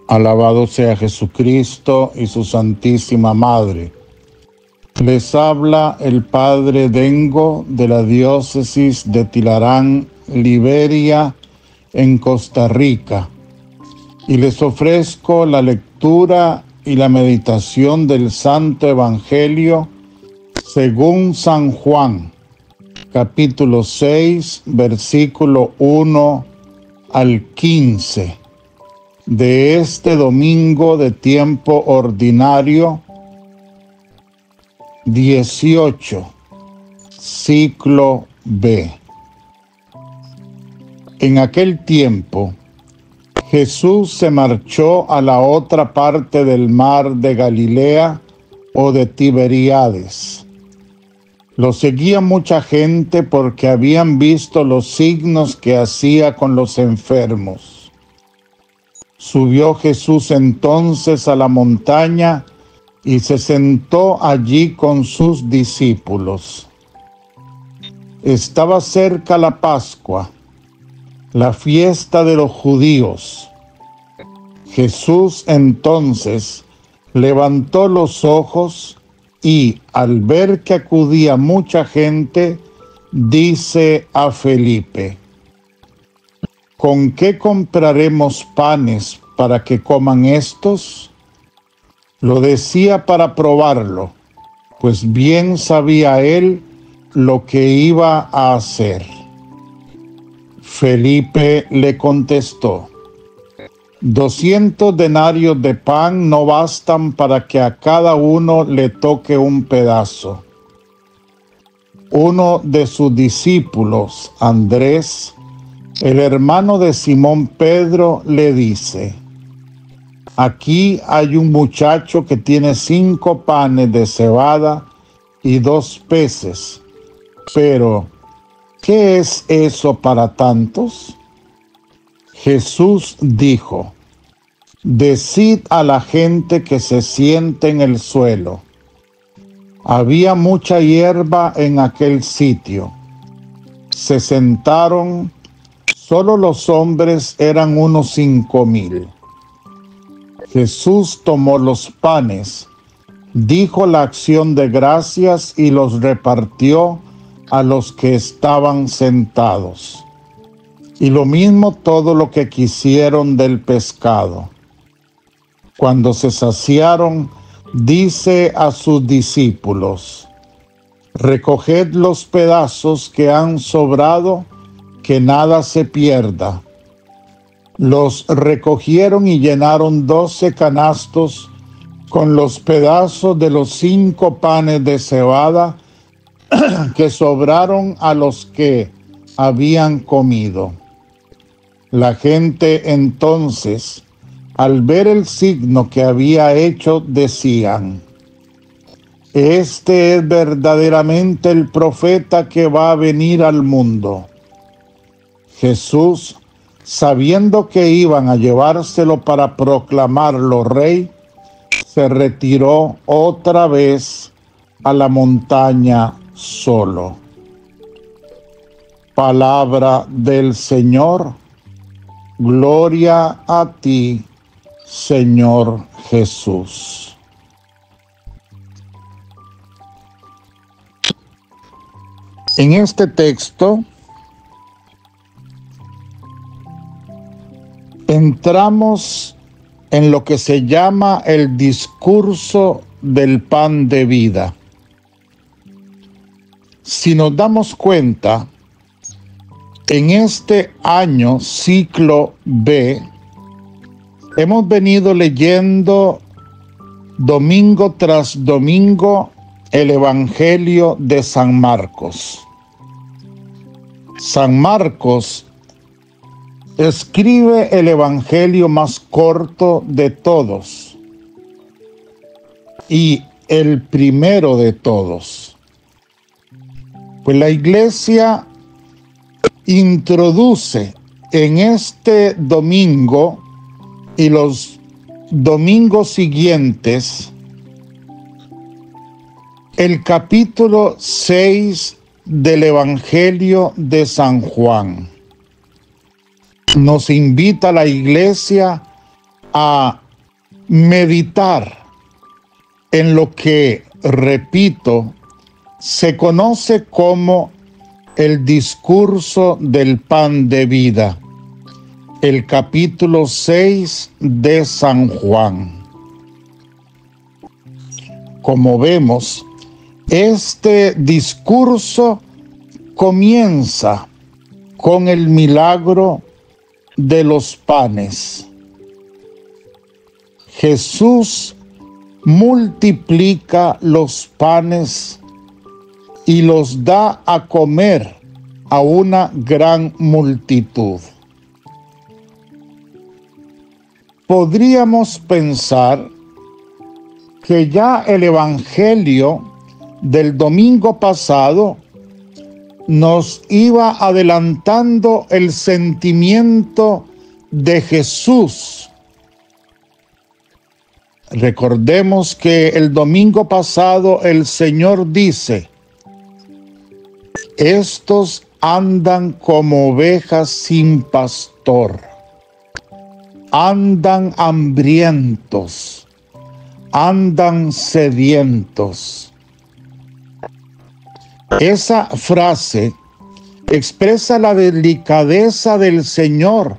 Alabado sea Jesucristo y su Santísima Madre. Les habla el Padre Dengo de la Diócesis de Tilarán, Liberia, en Costa Rica. Y les ofrezco la lectura y la meditación del Santo Evangelio según San Juan, capítulo 6, versículo 1 al 15. De este domingo de tiempo ordinario 18, ciclo B. En aquel tiempo, Jesús se marchó a la otra parte del mar de Galilea o de Tiberíades. Lo seguía mucha gente porque habían visto los signos que hacía con los enfermos. Subió Jesús entonces a la montaña y se sentó allí con sus discípulos. Estaba cerca la Pascua, la fiesta de los judíos. Jesús entonces levantó los ojos y, al ver que acudía mucha gente, dice a Felipe: ¿con qué compraremos panes para que coman estos? Lo decía para probarlo, pues bien sabía él lo que iba a hacer. Felipe le contestó: 200 denarios de pan no bastan para que a cada uno le toque un pedazo. Uno de sus discípulos, Andrés, el hermano de Simón Pedro, le dice: aquí hay un muchacho que tiene 5 panes de cebada y 2 peces, pero ¿qué es eso para tantos? Jesús dijo: decid a la gente que se siente en el suelo. Había mucha hierba en aquel sitio. Se sentaron. Solo los hombres eran unos 5,000. Jesús tomó los panes, dijo la acción de gracias y los repartió a los que estaban sentados. Y lo mismo todo lo que quisieron del pescado. Cuando se saciaron, dice a sus discípulos: recoged los pedazos que han sobrado, que nada se pierda. Los recogieron y llenaron 12 canastos con los pedazos de los 5 panes de cebada que sobraron a los que habían comido. La gente entonces, al ver el signo que había hecho, decían: este es verdaderamente el profeta que va a venir al mundo. Jesús, sabiendo que iban a llevárselo para proclamarlo rey, se retiró otra vez a la montaña solo. Palabra del Señor. Gloria a ti, Señor Jesús. En este texto entramos en lo que se llama el discurso del pan de vida. Si nos damos cuenta, en este año ciclo B, hemos venido leyendo domingo tras domingo el Evangelio de San Marcos. San Marcos escribe el evangelio más corto de todos y el primero de todos. Pues la Iglesia introduce en este domingo y los domingos siguientes el capítulo 6 del Evangelio de San Juan. Nos invita a la Iglesia a meditar en lo que, repito, se conoce como el discurso del pan de vida, el capítulo 6 de San Juan. Como vemos, este discurso comienza con el milagro de los panes. Jesús multiplica los panes y los da a comer a una gran multitud. Podríamos pensar que ya el Evangelio del domingo pasado nos iba adelantando el sentimiento de Jesús. Recordemos que el domingo pasado el Señor dice: estos andan como ovejas sin pastor, andan hambrientos, andan sedientos. Esa frase expresa la delicadeza del Señor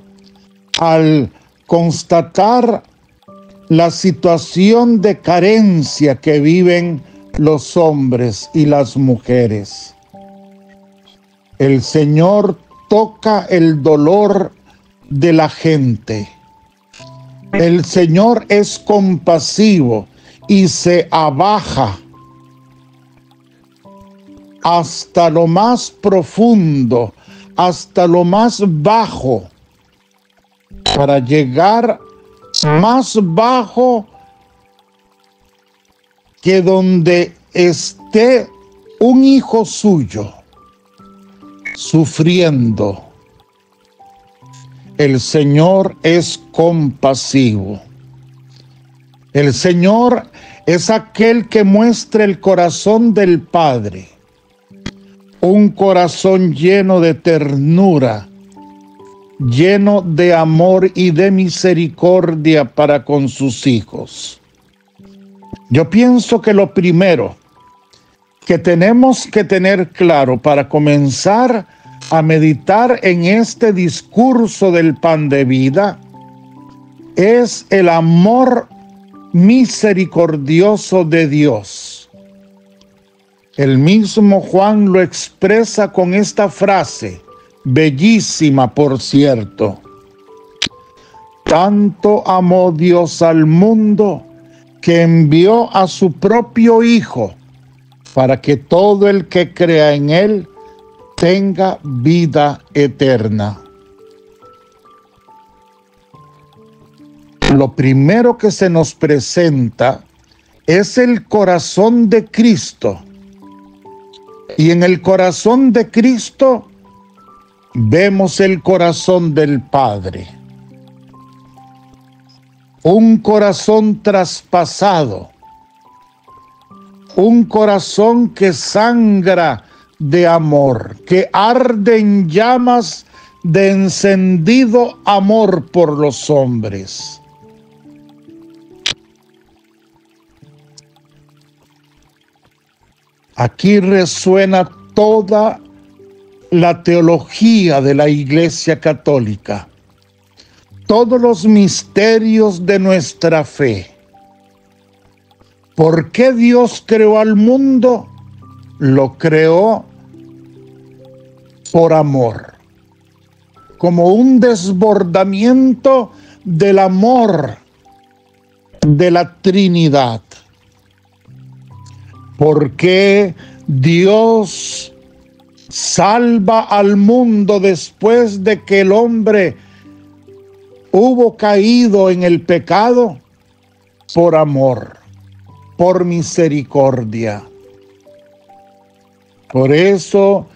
al constatar la situación de carencia que viven los hombres y las mujeres. El Señor toca el dolor de la gente. El Señor es compasivo y se abaja hasta lo más profundo, hasta lo más bajo, para llegar más bajo que donde esté un hijo suyo sufriendo. El Señor es compasivo. El Señor es aquel que muestra el corazón del Padre, un corazón lleno de ternura, lleno de amor y de misericordia para con sus hijos. Yo pienso que lo primero que tenemos que tener claro para comenzar a meditar en este discurso del pan de vida es el amor misericordioso de Dios. El mismo Juan lo expresa con esta frase, bellísima por cierto: tanto amó Dios al mundo que envió a su propio Hijo para que todo el que crea en Él tenga vida eterna. Lo primero que se nos presenta es el corazón de Cristo. Y en el corazón de Cristo vemos el corazón del Padre. Un corazón traspasado. Un corazón que sangra de amor, que arde en llamas de encendido amor por los hombres. Aquí resuena toda la teología de la Iglesia Católica, todos los misterios de nuestra fe. ¿Por qué Dios creó al mundo? Lo creó por amor, como un desbordamiento del amor de la Trinidad. ¿Por qué Dios salva al mundo después de que el hombre hubo caído en el pecado? Por amor, por misericordia. Por eso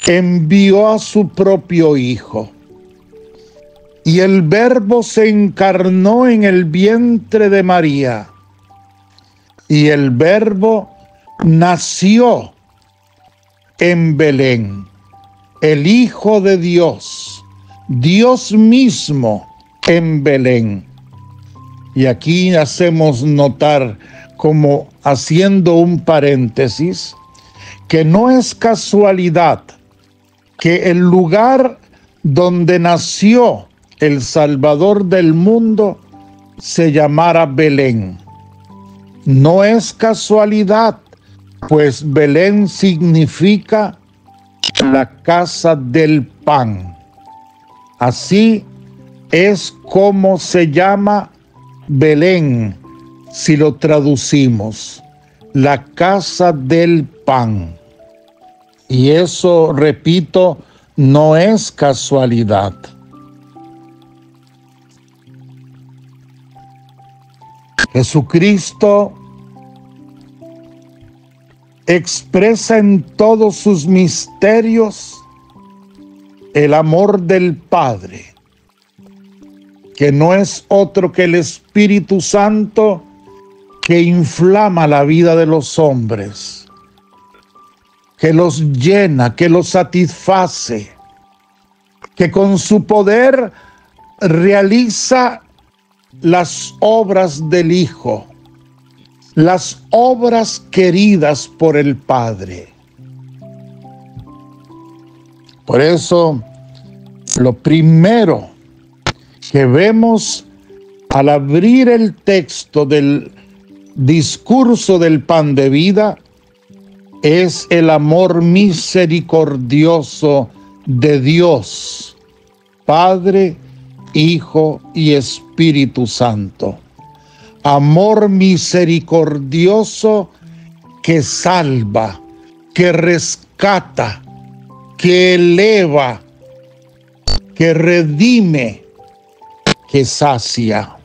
envió a su propio Hijo. Y el Verbo se encarnó en el vientre de María. Y el Verbo nació en Belén. El Hijo de Dios, Dios mismo, en Belén. Y aquí hacemos notar, como haciendo un paréntesis, que no es casualidad que el lugar donde nació el Salvador del mundo se llamara Belén. No es casualidad, pues Belén significa la casa del pan. Así es como se llama Belén, si lo traducimos, la casa del pan. Y eso, repito, no es casualidad. Jesucristo expresa en todos sus misterios el amor del Padre, que no es otro que el Espíritu Santo que inflama la vida de los hombres, que los llena, que los satisface, que con su poder realiza las obras del Hijo, las obras queridas por el Padre. Por eso, lo primero que vemos al abrir el texto del discurso del pan de vida es el amor misericordioso de Dios, Padre, Hijo y Espíritu Santo. Amor misericordioso que salva, que rescata, que eleva, que redime, que sacia.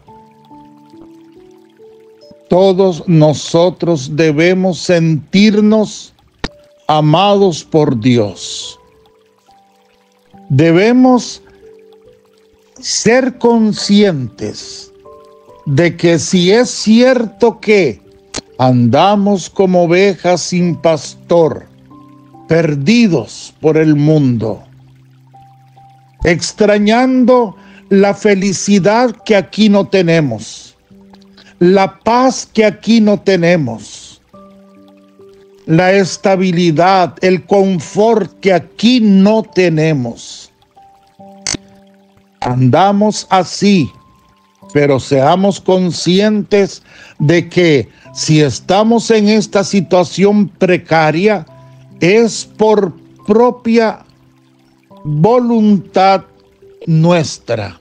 Todos nosotros debemos sentirnos amados por Dios. Debemos ser conscientes de que si es cierto que andamos como ovejas sin pastor, perdidos por el mundo, extrañando la felicidad que aquí no tenemos, la paz que aquí no tenemos, la estabilidad, el confort que aquí no tenemos. Andamos así, pero seamos conscientes de que si estamos en esta situación precaria, es por propia voluntad nuestra,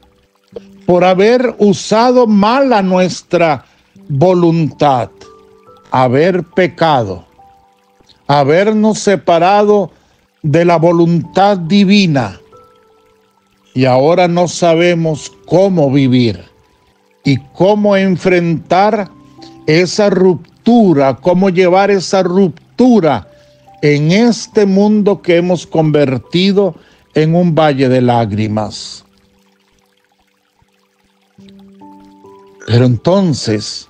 por haber usado mal a nuestra voluntad, haber pecado, habernos separado de la voluntad divina, y ahora no sabemos cómo vivir y cómo enfrentar esa ruptura, cómo llevar esa ruptura en este mundo que hemos convertido en un valle de lágrimas. Pero entonces,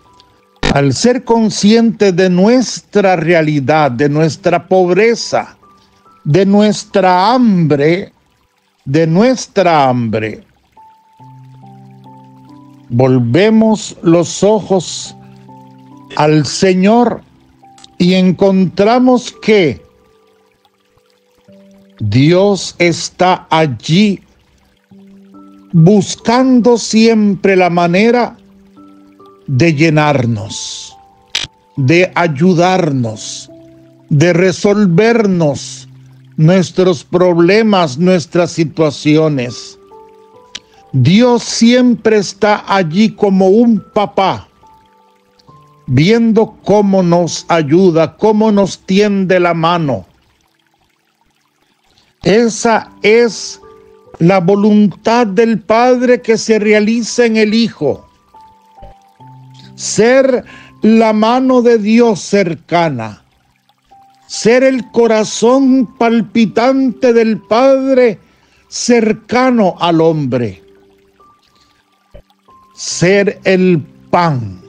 al ser conscientes de nuestra realidad, de nuestra pobreza, de nuestra hambre, volvemos los ojos al Señor y encontramos que Dios está allí buscando siempre la manera de llenarnos, de ayudarnos, de resolvernos nuestros problemas, nuestras situaciones. Dios siempre está allí como un papá, viendo cómo nos ayuda, cómo nos tiende la mano. Esa es la voluntad del Padre que se realiza en el Hijo. Ser la mano de Dios cercana, ser el corazón palpitante del Padre cercano al hombre, ser el pan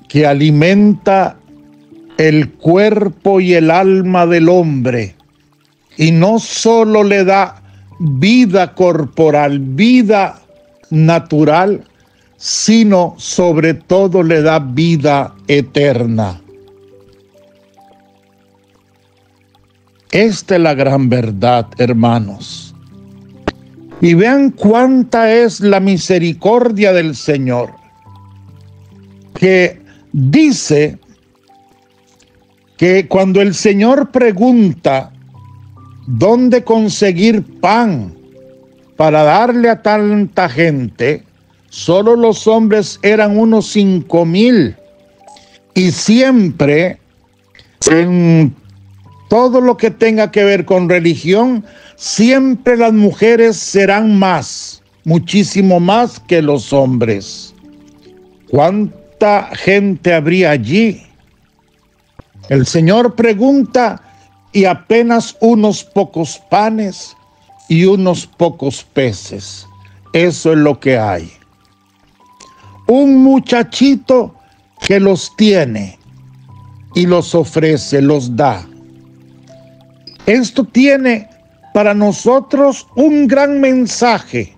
que alimenta el cuerpo y el alma del hombre, y no solo le da vida corporal, vida natural, sino sobre todo le da vida eterna. Esta es la gran verdad, hermanos. Y vean cuánta es la misericordia del Señor, que dice que cuando el Señor pregunta dónde conseguir pan para darle a tanta gente, solo los hombres eran unos 5,000. Y siempre en todo lo que tenga que ver con religión, siempre las mujeres serán más, muchísimo más que los hombres. ¿Cuánta gente habría allí? El Señor pregunta y apenas unos pocos panes y unos pocos peces. Eso es lo que hay. Un muchachito que los tiene y los ofrece, los da. Esto tiene para nosotros un gran mensaje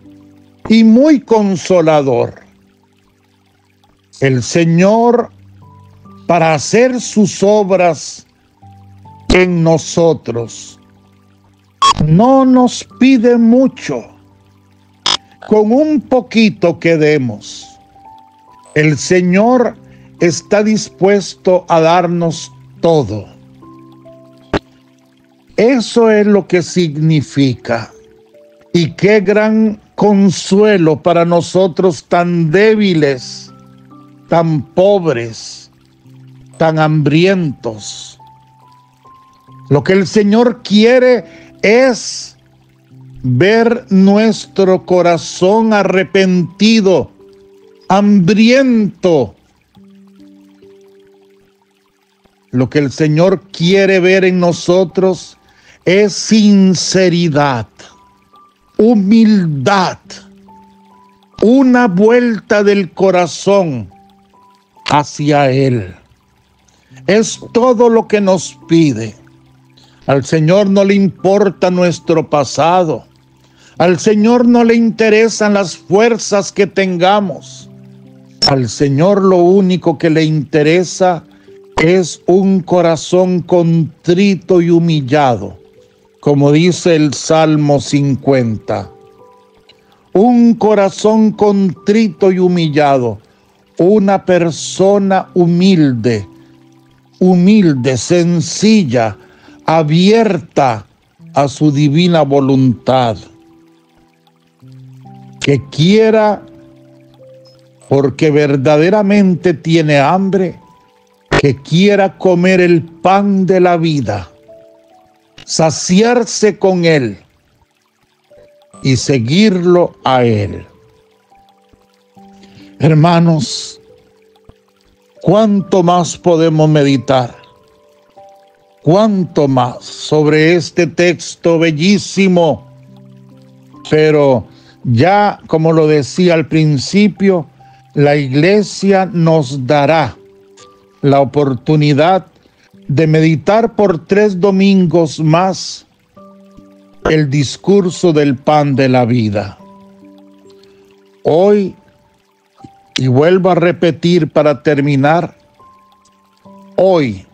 y muy consolador. El Señor, para hacer sus obras en nosotros, no nos pide mucho. Con un poquito que demos, el Señor está dispuesto a darnos todo. Eso es lo que significa. Y qué gran consuelo para nosotros tan débiles, tan pobres, tan hambrientos. Lo que el Señor quiere es ver nuestro corazón arrepentido, hambriento. Lo que el Señor quiere ver en nosotros es sinceridad, humildad, una vuelta del corazón hacia Él. Es todo lo que nos pide. Al Señor no le importa nuestro pasado. Al Señor no le interesan las fuerzas que tengamos. Al Señor lo único que le interesa es un corazón contrito y humillado, como dice el Salmo 50. Un corazón contrito y humillado, una persona humilde, sencilla, abierta a su divina voluntad, que quiera, porque verdaderamente tiene hambre, que quiera comer el pan de la vida, saciarse con Él y seguirlo a Él. Hermanos, ¿cuánto más podemos meditar? ¿Cuánto más sobre este texto bellísimo? Pero ya, como lo decía al principio, la Iglesia nos dará la oportunidad de meditar por 3 domingos más el discurso del pan de la vida. Hoy, y vuelvo a repetir para terminar, hoy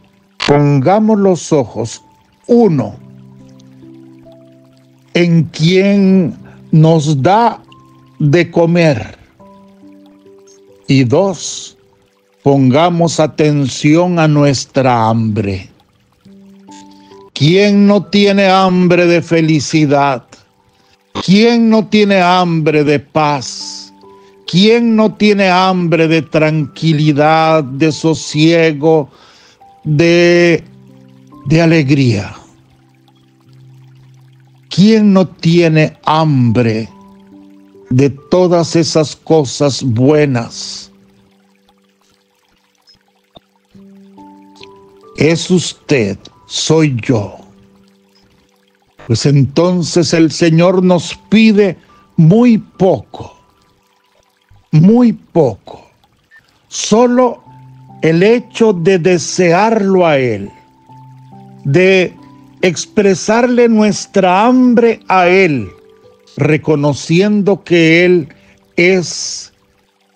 pongamos los ojos, 1, en quien nos da de comer, y 2, pongamos atención a nuestra hambre. ¿Quién no tiene hambre de felicidad? ¿Quién no tiene hambre de paz? ¿Quién no tiene hambre de tranquilidad, de sosiego, de alegría? ¿Quién no tiene hambre de todas esas cosas buenas? Es usted, soy yo. Pues entonces el Señor nos pide muy poco, muy poco. Solo el hecho de desearlo a Él, de expresarle nuestra hambre a Él, reconociendo que Él es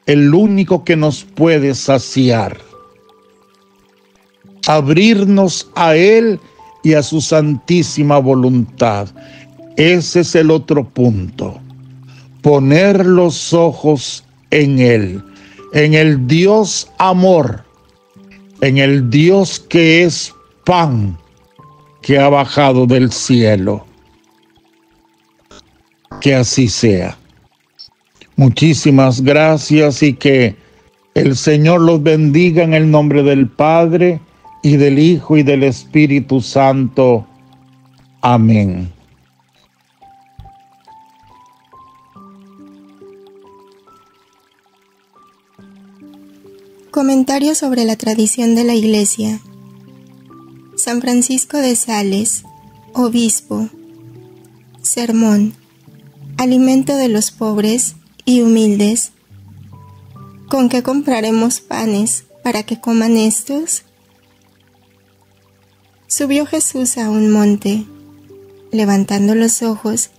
el único que nos puede saciar. Abrirnos a Él y a su santísima voluntad. Ese es el otro punto. Poner los ojos en Él, en el Dios amor, en el Dios que es pan, que ha bajado del cielo. Que así sea. Muchísimas gracias y que el Señor los bendiga en el nombre del Padre, y del Hijo, y del Espíritu Santo. Amén. Comentario sobre la tradición de la Iglesia. San Francisco de Sales, obispo. Sermón. Alimento de los pobres y humildes. ¿Con qué compraremos panes para que coman estos? Subió Jesús a un monte, levantando los ojos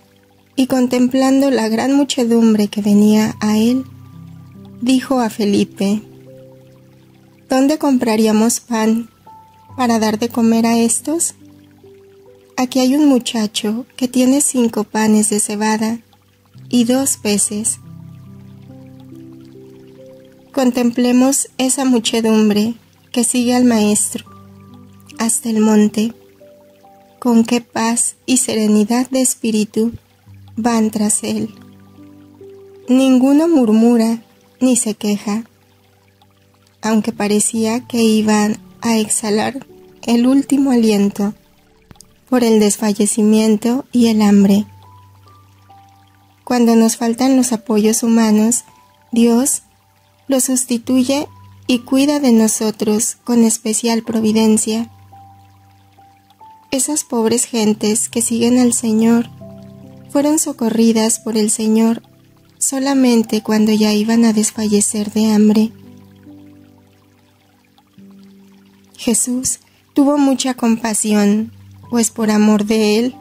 y contemplando la gran muchedumbre que venía a él, dijo a Felipe: ¿Dónde compraríamos pan para dar de comer a estos? Aquí hay un muchacho que tiene 5 panes de cebada y 2 peces. Contemplemos esa muchedumbre que sigue al Maestro hasta el monte. Con qué paz y serenidad de espíritu van tras él. Ninguno murmura ni se queja, aunque parecía que iban a exhalar el último aliento por el desfallecimiento y el hambre. Cuando nos faltan los apoyos humanos, Dios los sustituye y cuida de nosotros con especial providencia. Esas pobres gentes que siguen al Señor fueron socorridas por el Señor solamente cuando ya iban a desfallecer de hambre. Jesús tuvo mucha compasión, pues por amor de Él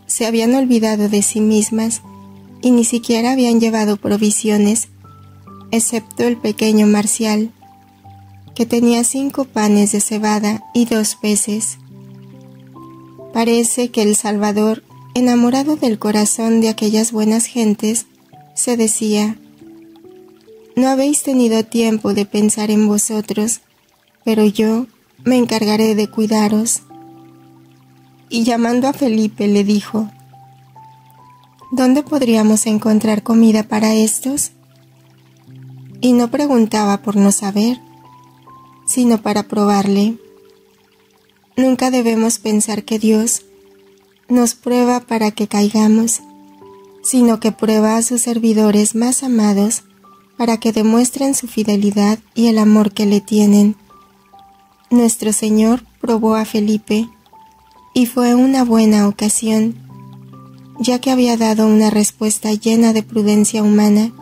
se habían olvidado de sí mismas y ni siquiera habían llevado provisiones, excepto el pequeño Marcial, que tenía 5 panes de cebada y 2 peces. Parece que el Salvador, enamorado del corazón de aquellas buenas gentes, se decía: no habéis tenido tiempo de pensar en vosotros, pero yo me encargaré de cuidaros. Y llamando a Felipe le dijo: ¿dónde podríamos encontrar comida para estos? Y no preguntaba por no saber, sino para probarle. Nunca debemos pensar que Dios nos prueba para que caigamos, sino que prueba a sus servidores más amados para que demuestren su fidelidad y el amor que le tienen. Nuestro Señor probó a Felipe, y fue una buena ocasión, ya que había dado una respuesta llena de prudencia humana.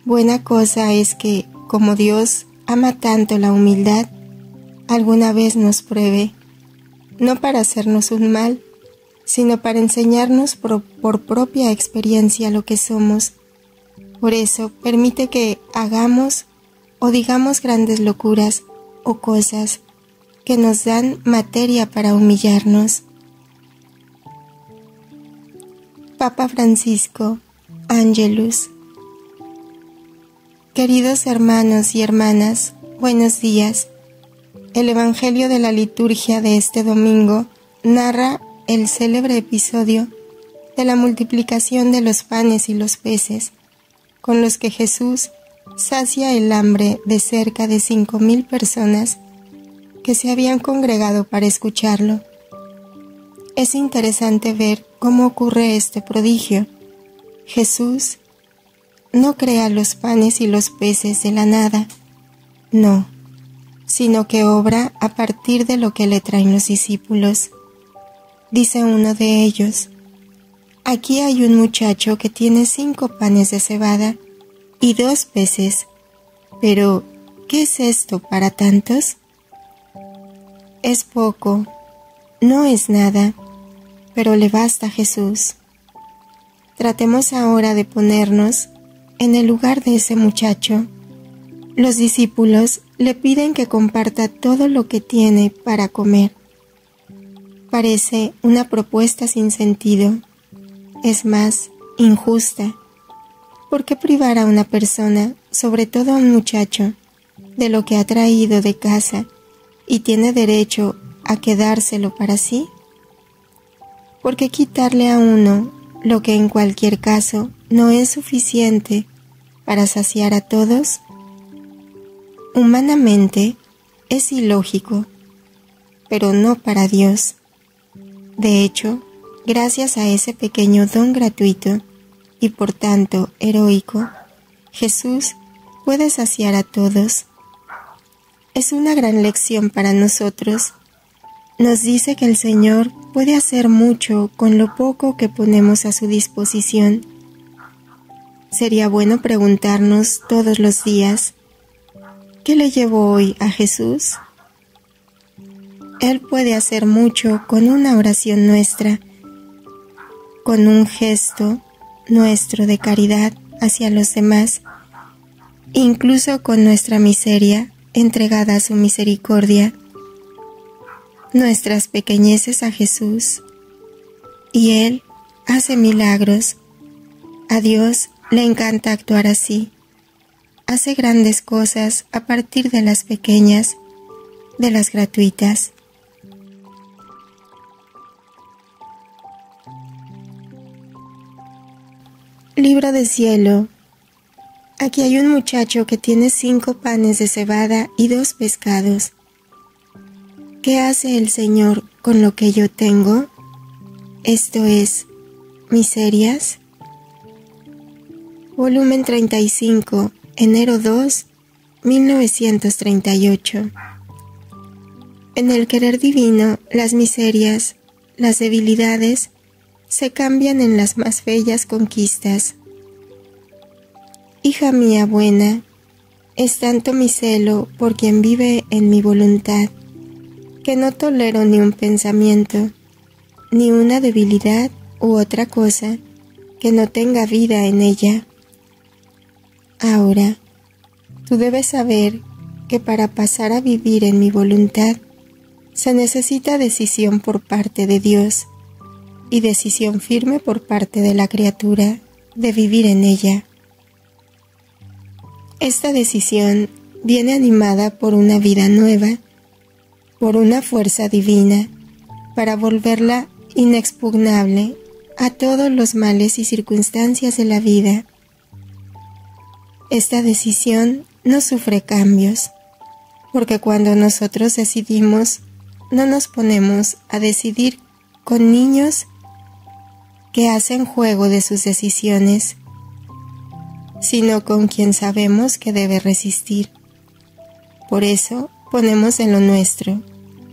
Buena cosa es que, como Dios ama tanto la humildad, alguna vez nos pruebe, no para hacernos un mal, sino para enseñarnos por propia experiencia lo que somos. Por eso permite que hagamos o digamos grandes locuras o cosas que nos dan materia para humillarnos. Papa Francisco, Angelus. Queridos hermanos y hermanas, buenos días. El Evangelio de la liturgia de este domingo narra el célebre episodio de la multiplicación de los panes y los peces, con los que Jesús sacia el hambre de cerca de 5,000 personas que se habían congregado para escucharlo. Es interesante ver cómo ocurre este prodigio. Jesús no crea los panes y los peces de la nada, no, sino que obra a partir de lo que le traen los discípulos. Dice uno de ellos: aquí hay un muchacho que tiene 5 panes de cebada y 2 peces, pero ¿qué es esto para tantos? Es poco, no es nada, pero le basta a Jesús. Tratemos ahora de ponernos en el lugar de ese muchacho. Los discípulos le piden que comparta todo lo que tiene para comer. Parece una propuesta sin sentido, es más, injusta. ¿Por qué privar a una persona, sobre todo a un muchacho, de lo que ha traído de casa y tiene derecho a quedárselo para sí? ¿Por qué quitarle a uno lo que en cualquier caso no es suficiente para saciar a todos? Humanamente es ilógico, pero no para Dios. De hecho, gracias a ese pequeño don gratuito y por tanto heroico, Jesús puede saciar a todos. Es una gran lección para nosotros. Nos dice que el Señor puede hacer mucho con lo poco que ponemos a su disposición. Sería bueno preguntarnos todos los días, ¿qué le llevó hoy a Jesús? Él puede hacer mucho con una oración nuestra, con un gesto nuestro de caridad hacia los demás, incluso con nuestra miseria entregada a su misericordia, nuestras pequeñeces a Jesús, y Él hace milagros. A Dios le encanta actuar así. Hace grandes cosas a partir de las pequeñas, de las gratuitas. Libro del cielo. Aquí hay un muchacho que tiene 5 panes de cebada y 2 pescados. ¿Qué hace el Señor con lo que yo tengo? Esto es, miserias. Volumen 35, enero 2, 1938. En el querer divino, las miserias, las debilidades, se cambian en las más bellas conquistas. Hija mía buena, es tanto mi celo por quien vive en mi voluntad, que no tolero ni un pensamiento, ni una debilidad u otra cosa que no tenga vida en ella. Ahora, tú debes saber que para pasar a vivir en mi voluntad, se necesita decisión por parte de Dios, y decisión firme por parte de la criatura de vivir en ella. Esta decisión viene animada por una vida nueva, por una fuerza divina, para volverla inexpugnable a todos los males y circunstancias de la vida. Esta decisión no sufre cambios, porque cuando nosotros decidimos, no nos ponemos a decidir con niños que hacen juego de sus decisiones, sino con quien sabemos que debe resistir. Por eso ponemos en lo nuestro,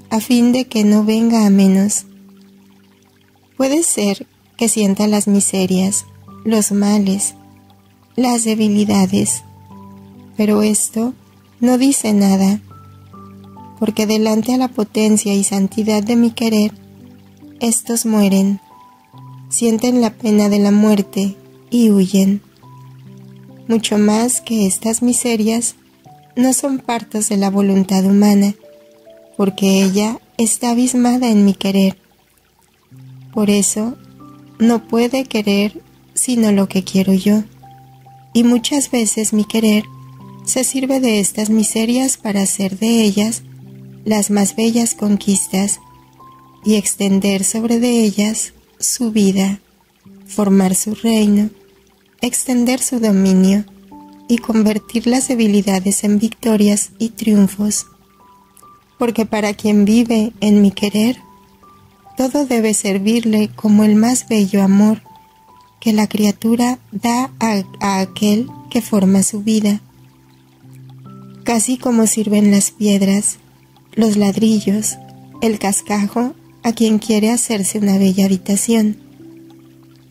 a fin de que no venga a menos. Puede ser que sienta las miserias, los males, las debilidades, pero esto no dice nada, porque delante a la potencia y santidad de mi querer, estos mueren, sienten la pena de la muerte y huyen. Mucho más que estas miserias no son partos de la voluntad humana, porque ella está abismada en mi querer. Por eso, no puede querer sino lo que quiero yo, y muchas veces mi querer se sirve de estas miserias para hacer de ellas las más bellas conquistas y extender sobre de ellas su vida, formar su reino, extender su dominio y convertir las debilidades en victorias y triunfos. Porque para quien vive en mi querer, todo debe servirle como el más bello amor que la criatura da a aquel que forma su vida. Casi como sirven las piedras, los ladrillos, el cascajo a quien quiere hacerse una bella habitación.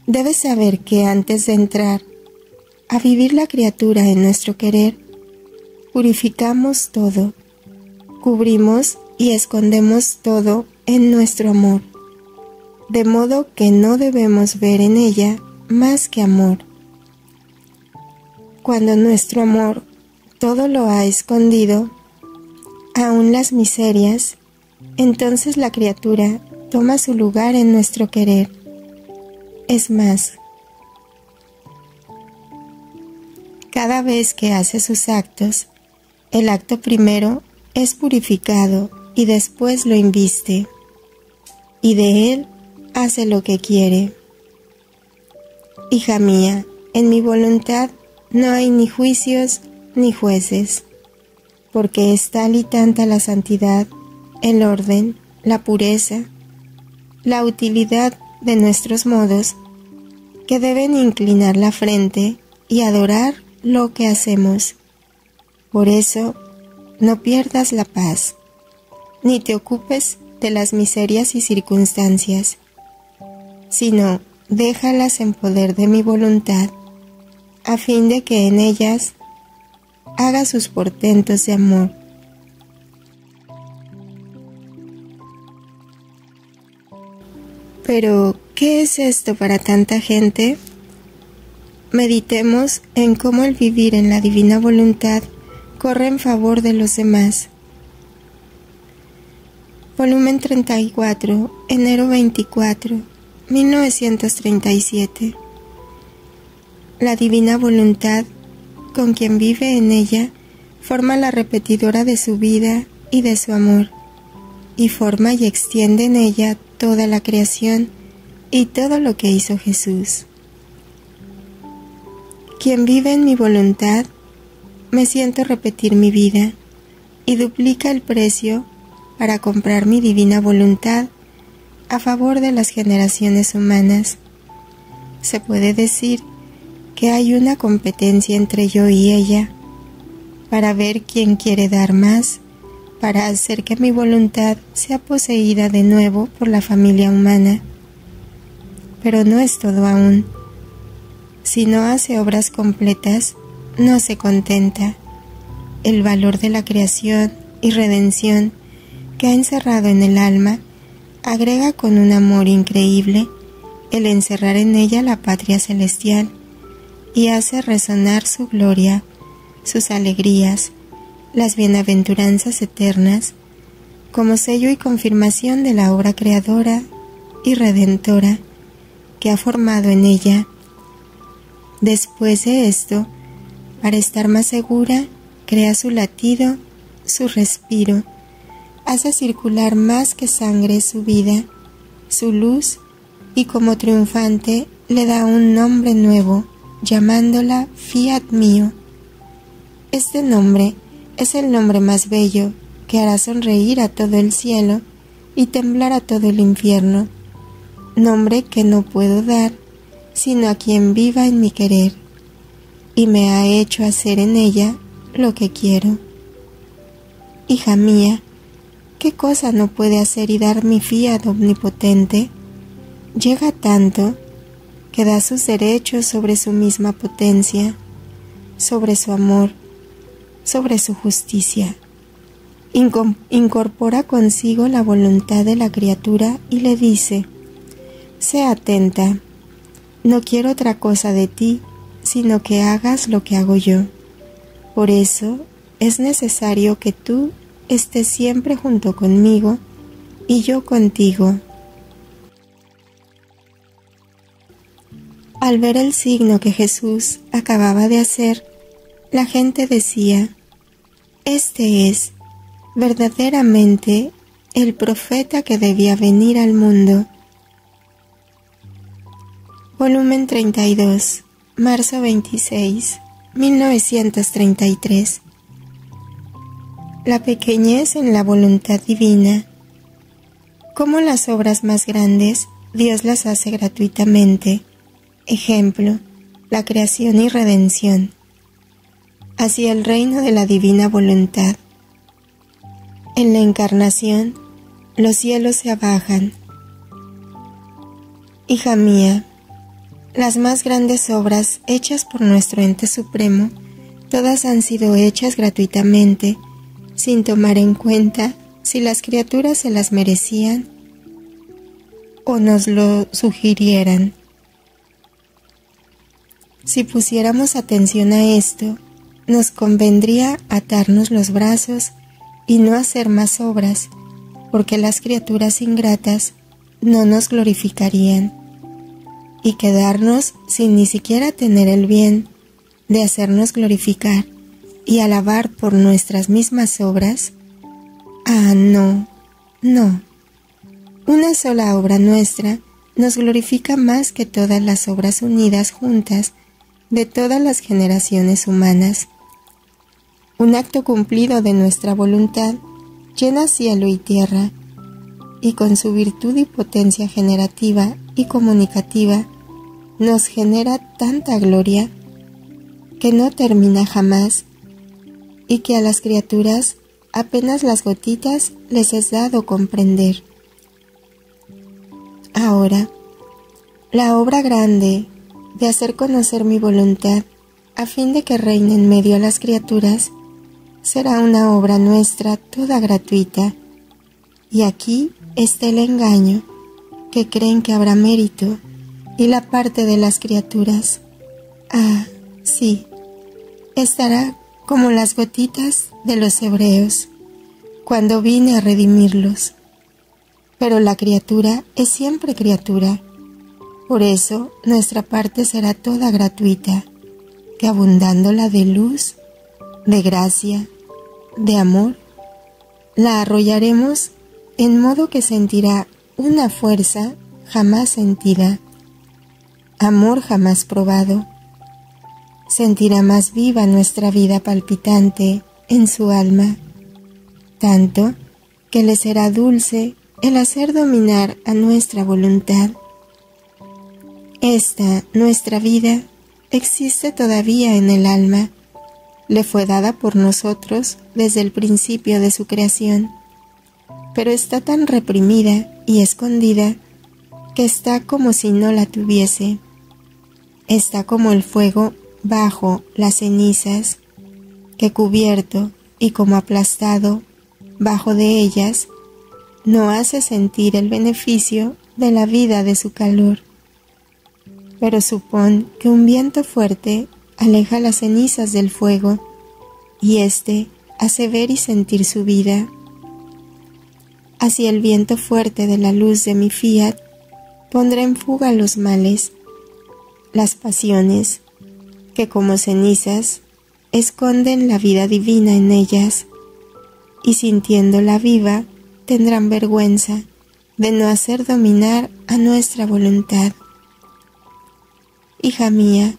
Debes saber que antes de entrar a vivir la criatura en nuestro querer, purificamos todo, cubrimos y escondemos todo en nuestro amor, de modo que no debemos ver en ella más que amor. Cuando nuestro amor todo lo ha escondido, aún las miserias, entonces la criatura toma su lugar en nuestro querer. Es más, cada vez que hace sus actos, el acto primero es purificado y después lo inviste, y de él hace lo que quiere. Hija mía, en mi voluntad no hay ni juicios ni jueces, porque es tal y tanta la santidad, el orden, la pureza, la utilidad de nuestros modos, que deben inclinar la frente y adorar lo que hacemos. Por eso, no pierdas la paz, ni te ocupes de las miserias y circunstancias, sino déjalas en poder de mi voluntad, a fin de que en ellas haga sus portentos de amor. Pero, ¿qué es esto para tanta gente? Meditemos en cómo el vivir en la divina voluntad corre en favor de los demás. Volumen 34, enero 24, 1937. La divina voluntad, con quien vive en ella, forma la repetidora de su vida y de su amor, y forma y extiende en ella toda la creación y todo lo que hizo Jesús. Quien vive en mi voluntad, me siento repetir mi vida, y duplica el precio para comprar mi divina voluntad a favor de las generaciones humanas. Se puede decir que hay una competencia entre yo y ella, para ver quién quiere dar más, para hacer que mi voluntad sea poseída de nuevo por la familia humana. Pero no es todo aún. Si no hace obras completas, no se contenta. El valor de la creación y redención que ha encerrado en el alma agrega con un amor increíble el encerrar en ella la patria celestial y hace resonar su gloria, sus alegrías, las bienaventuranzas eternas, como sello y confirmación de la obra creadora y redentora que ha formado en ella. Después de esto, para estar más segura, crea su latido, su respiro, hace circular más que sangre su vida, su luz, y como triunfante le da un nombre nuevo, llamándola Fiat mío. Este nombre es el nombre más bello que hará sonreír a todo el cielo y temblar a todo el infierno, nombre que no puedo dar sino a quien viva en mi querer, y me ha hecho hacer en ella lo que quiero. Hija mía, ¿qué cosa no puede hacer y dar mi fiat omnipotente? Llega tanto que da sus derechos sobre su misma potencia, sobre su amor, sobre su justicia. Incorpora consigo la voluntad de la criatura y le dice: sé atenta, no quiero otra cosa de ti, sino que hagas lo que hago yo. Por eso es necesario que tú estés siempre junto conmigo y yo contigo. Al ver el signo que Jesús acababa de hacer, la gente decía: este es verdaderamente el profeta que debía venir al mundo. Volumen 32, marzo 26, 1933. La pequeñez en la voluntad divina. Como las obras más grandes, Dios las hace gratuitamente. Ejemplo, la creación y redención. Hacia el reino de la divina voluntad. En la encarnación, los cielos se abajan. Hija mía, las más grandes obras hechas por nuestro ente supremo, todas han sido hechas gratuitamente, sin tomar en cuenta si las criaturas se las merecían o nos lo sugirieran. Si pusiéramos atención a esto, nos convendría atarnos los brazos y no hacer más obras, porque las criaturas ingratas no nos glorificarían, y quedarnos sin ni siquiera tener el bien de hacernos glorificar y alabar por nuestras mismas obras. Ah, no, no. Una sola obra nuestra nos glorifica más que todas las obras unidas juntas de todas las generaciones humanas. Un acto cumplido de nuestra voluntad llena cielo y tierra, y con su virtud y potencia generativa y comunicativa nos genera tanta gloria que no termina jamás, y que a las criaturas apenas las gotitas les es dado comprender. Ahora, la obra grande de hacer conocer mi voluntad a fin de que reine en medio a las criaturas será una obra nuestra toda gratuita, y aquí está el engaño, que creen que habrá mérito, y la parte de las criaturas, ah, sí, estará como las gotitas de los hebreos, cuando vine a redimirlos. Pero la criatura es siempre criatura, por eso nuestra parte será toda gratuita, que abundándola de luz, de gracia, de amor, la arrollaremos en modo que sentirá una fuerza jamás sentida, amor jamás probado. Sentirá más viva nuestra vida palpitante en su alma, tanto que le será dulce el hacer dominar a nuestra voluntad. Esta, nuestra vida, existe todavía en el alma, le fue dada por nosotros desde el principio de su creación, pero está tan reprimida y escondida que está como si no la tuviese. Está como el fuego bajo las cenizas, que cubierto y como aplastado bajo de ellas, no hace sentir el beneficio de la vida de su calor. Pero supón que un viento fuerte aleja las cenizas del fuego, y éste hace ver y sentir su vida. Así el viento fuerte de la luz de mi fiat pondrá en fuga los males, las pasiones, que como cenizas esconden la vida divina en ellas, y sintiéndola viva tendrán vergüenza de no hacer dominar a nuestra voluntad. Hija mía,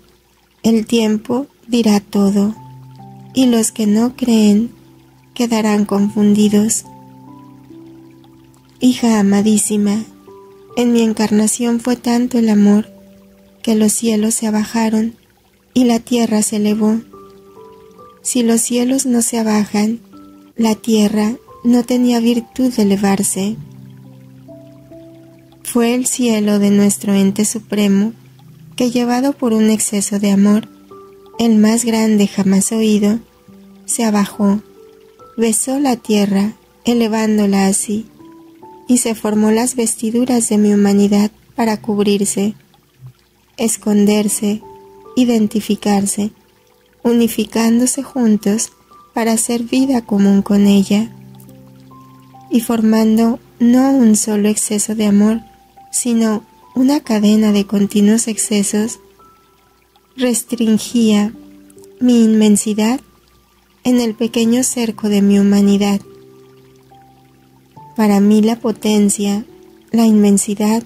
el tiempo dirá todo, y los que no creen quedarán confundidos. Hija amadísima, en mi encarnación fue tanto el amor que los cielos se abajaron y la tierra se elevó. Si los cielos no se abajan, la tierra no tenía virtud de elevarse. Fue el cielo de nuestro ente supremo que, llevado por un exceso de amor, el más grande jamás oído, se abajó, besó la tierra, elevándola así, y se formó las vestiduras de mi humanidad para cubrirse, esconderse, identificarse, unificándose juntos para hacer vida común con ella, y formando no un solo exceso de amor, sino una cadena de continuos excesos, restringía mi inmensidad en el pequeño cerco de mi humanidad. Para mí la potencia, la inmensidad,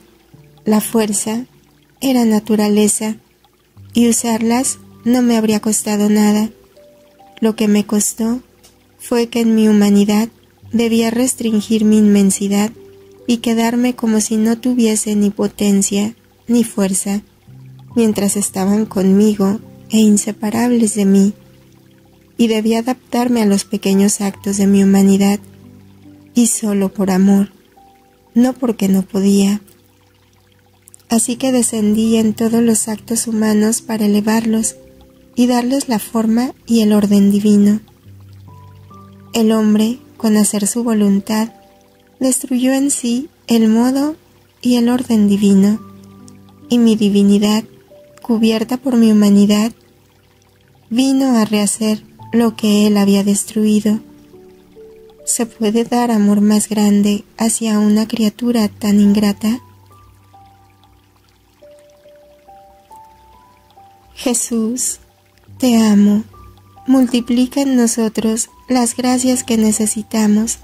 la fuerza era naturaleza, y usarlas no me habría costado nada. Lo que me costó fue que en mi humanidad debía restringir mi inmensidad y quedarme como si no tuviese ni potencia ni fuerza, mientras estaban conmigo e inseparables de mí, y debía adaptarme a los pequeños actos de mi humanidad, y solo por amor, no porque no podía. Así que descendí en todos los actos humanos para elevarlos y darles la forma y el orden divino. El hombre, con hacer su voluntad, destruyó en sí el modo y el orden divino, y mi divinidad, cubierta por mi humanidad, vino a rehacer lo que Él había destruido. ¿Se puede dar amor más grande hacia una criatura tan ingrata? Jesús, te amo. Multiplica en nosotros las gracias que necesitamos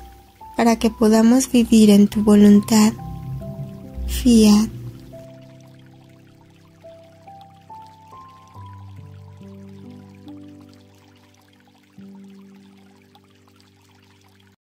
para que podamos vivir en tu voluntad. Fiat.